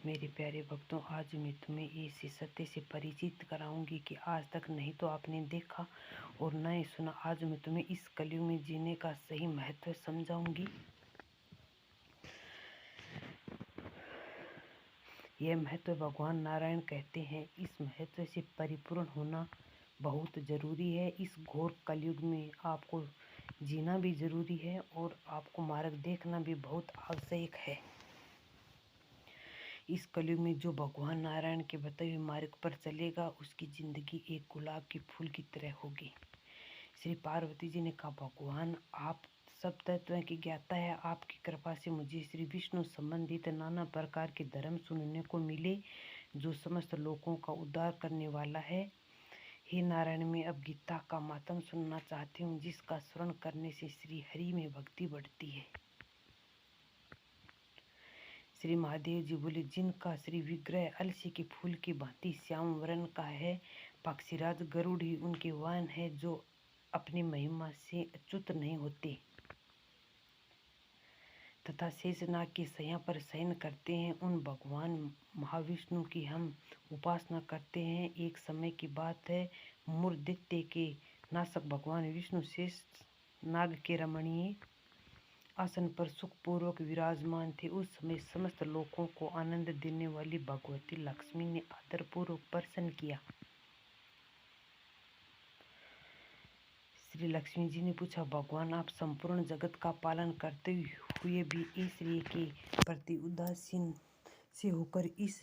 मेरे प्यारे भक्तों, आज मैं तुम्हें इस सत्य से परिचित कराऊंगी कि आज तक नहीं तो आपने देखा और न ही सुना। आज मैं तुम्हें इस कलयुग में जीने का सही महत्व समझाऊंगी। यह महत्व भगवान नारायण कहते हैं। इस महत्व से परिपूर्ण होना बहुत जरूरी है। इस घोर कलयुग में आपको जीना भी जरूरी है और आपको मार्ग देखना भी बहुत आवश्यक है। इस कलयुग में जो भगवान नारायण के बताए हुए मार्ग पर चलेगा, उसकी जिंदगी एक गुलाब के फूल की तरह होगी। श्री पार्वती जी ने कहा, भगवान आप सब तत्वों की ज्ञाता है। आपकी कृपा से मुझे श्री विष्णु संबंधित नाना प्रकार के धर्म सुनने को मिले, जो समस्त लोगों का उद्धार करने वाला है। हे नारायण, मैं अब गीता का मातम सुनना चाहती हूँ, जिसका स्मरण करने से श्री हरि में भक्ति बढ़ती है। श्री महादेव जी बोले, जिनका श्री विग्रह अलसी के फूल की भांति श्याम वर्ण का है, पक्षीराज गरुड़ ही उनके वाहन है, जो अपनी महिमा से अच्युत नहीं होते तथा शेषनाग की सैया पर शयन करते हैं। उन भगवान महाविष्णु की हम उपासना करते हैं। एक समय की बात है, मूर्धत्य के नाशक भगवान विष्णु शेष नाग के रमणीय आसन पर सुखपूर्वक विराजमान थे। उस समय समस्त लोगों को आनंद देने वाली भगवती लक्ष्मी ने आदरपूर्वक प्रसन्न किया। श्री लक्ष्मी जी ने पूछा, भगवान आप संपूर्ण जगत का पालन करते हुए भी ईश्वरीय के प्रति उदासीन से होकर इस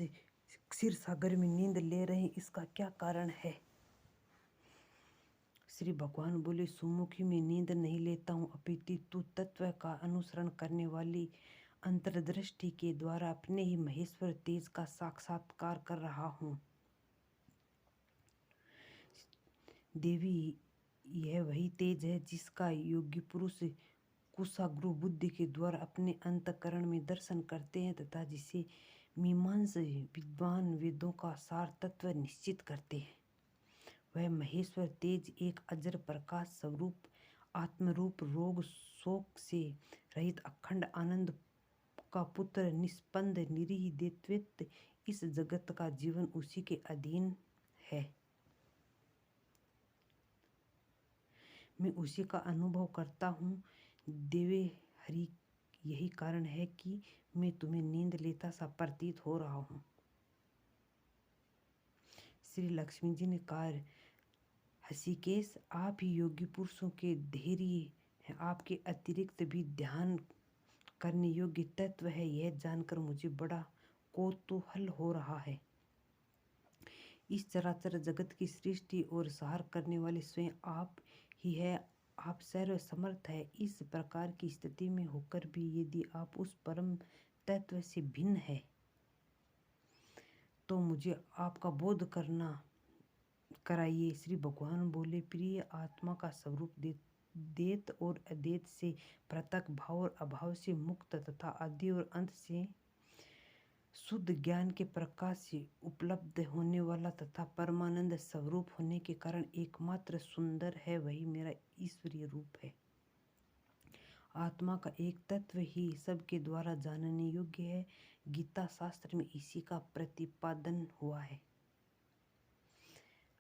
क्षीर सागर में नींद ले रहे हैं, इसका क्या कारण है? श्री भगवान बोले, सुमुखी में नींद नहीं लेता हूँ, अपितु तू तत्व का अनुसरण करने वाली अंतर्दृष्टि के द्वारा अपने ही महेश्वर तेज का साक्षात्कार कर रहा हूँ। देवी, यह वही तेज है जिसका योग्य पुरुष कुशाग्र बुद्धि के द्वारा अपने अंतःकरण में दर्शन करते हैं तथा जिसे मीमांस विद्वान वेदों का सार तत्व निश्चित करते हैं। वह महेश्वर तेज एक अजर प्रकाश स्वरूप आत्मरूप, रोग शोक से रहित अखंड आनंद का पुत्र, निष्पंद निरीह देवत्व, इस जगत का जीवन उसी के अधीन है। मैं उसी का अनुभव करता हूँ। देवे हरि, यही कारण है कि मैं तुम्हें नींद लेता सा प्रतीत हो रहा हूँ। श्री लक्ष्मी जी ने कहा, हृषिकेश, आप ही योगी पुरुषों के धैर्य हैं। आपके अतिरिक्त भी ध्यान करने योग्य तत्व है। यह जानकर मुझे बड़ा कौतूहल हो रहा है। इस चराचर जगत की सृष्टि और संहार करने वाले स्वयं आप ही है। आप सर्व समर्थ है। इस प्रकार की स्थिति में होकर भी यदि आप उस परम तत्व से भिन्न है, तो मुझे आपका बोध कराइए। श्री भगवान बोले, प्रिय आत्मा का स्वरूप देत और अदेत से पृथक, भाव और अभाव से मुक्त तथा आदि और अंत से शुद्ध ज्ञान के प्रकाश से उपलब्ध होने वाला तथा परमानंद स्वरूप होने के कारण एकमात्र सुंदर है, वही मेरा ईश्वरीय रूप है। आत्मा का एक तत्व ही सबके द्वारा जानने योग्य है। गीता शास्त्र में इसी का प्रतिपादन हुआ है।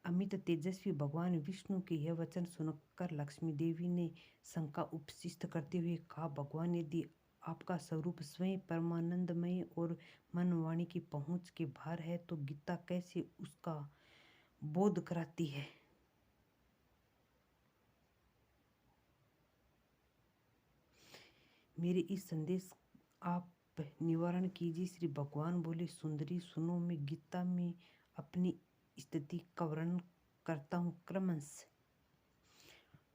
अमित तेजस्वी भगवान विष्णु के यह वचन सुनकर लक्ष्मी देवी ने शंका उपस्थित करते हुए कहा, भगवान, यदि आपका स्वरूप स्वयं परमानंदमय और मन वाणी की पहुंच के बाहर है, तो गीता कैसे उसका बोध कराती है? मेरे इस संदेश आप निवारण कीजिए। श्री भगवान बोले, सुंदरी सुनो, मैं गीता में अपनी स्थिति का वर्णन करता हूँ। क्रमश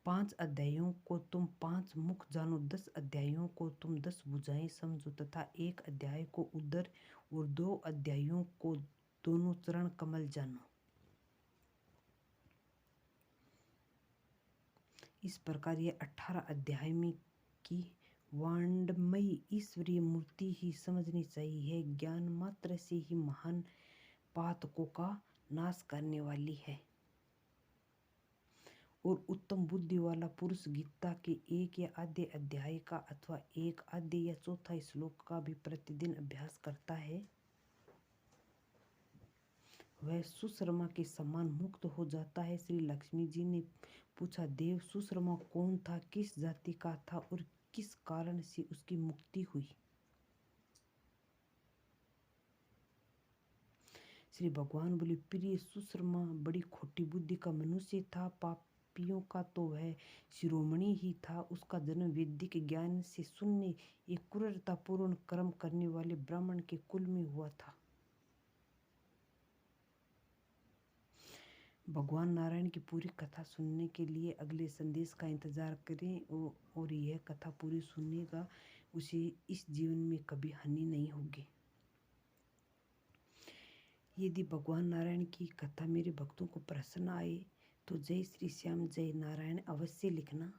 5 अध्यायों को तुम 5 मुख जानो, 10 अध्यायों को तुम 10 भुजाएं समझो तथा 1 अध्याय को उदर और 2 अध्यायों को दोनों चरण कमल जानो। इस प्रकार ये 18 अध्याय में की वाण्डमयी ईश्वरीय मूर्ति ही समझनी चाहिए। ज्ञान मात्र से ही महान पातकों का नाश करने वाली है और उत्तम बुद्धि वाला पुरुष गीता के 1 या आधे अध्याय का अथवा 1 आधे या चौथा श्लोक का भी प्रतिदिन अभ्यास करता है, वह सुशर्मा के समान मुक्त हो जाता है। श्री लक्ष्मी जी ने पूछा, देव, सुशर्मा कौन था, किस जाति का था और किस कारण से उसकी मुक्ति हुई? श्री भगवान बोले, प्रिय सुशर्मा बड़ी खोटी बुद्धि का मनुष्य था। पापियों का तो वह शिरोमणि ही था। उसका जन्म वैदिक ज्ञान से शून्य एक क्रूरतापूर्ण कर्म करने वाले ब्राह्मण के कुल में हुआ था। भगवान नारायण की पूरी कथा सुनने के लिए अगले संदेश का इंतजार करें और यह कथा पूरी सुनने उसे इस जीवन में कभी हानि नहीं होगी। यदि भगवान नारायण की कथा मेरे भक्तों को प्रसन्न आए तो जय श्री श्याम जय नारायण अवश्य लिखना।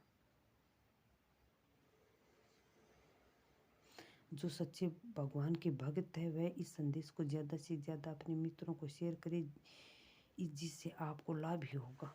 जो सच्चे भगवान के भक्त है वह इस संदेश को ज़्यादा से ज़्यादा अपने मित्रों को शेयर करे, जिससे आपको लाभ ही होगा।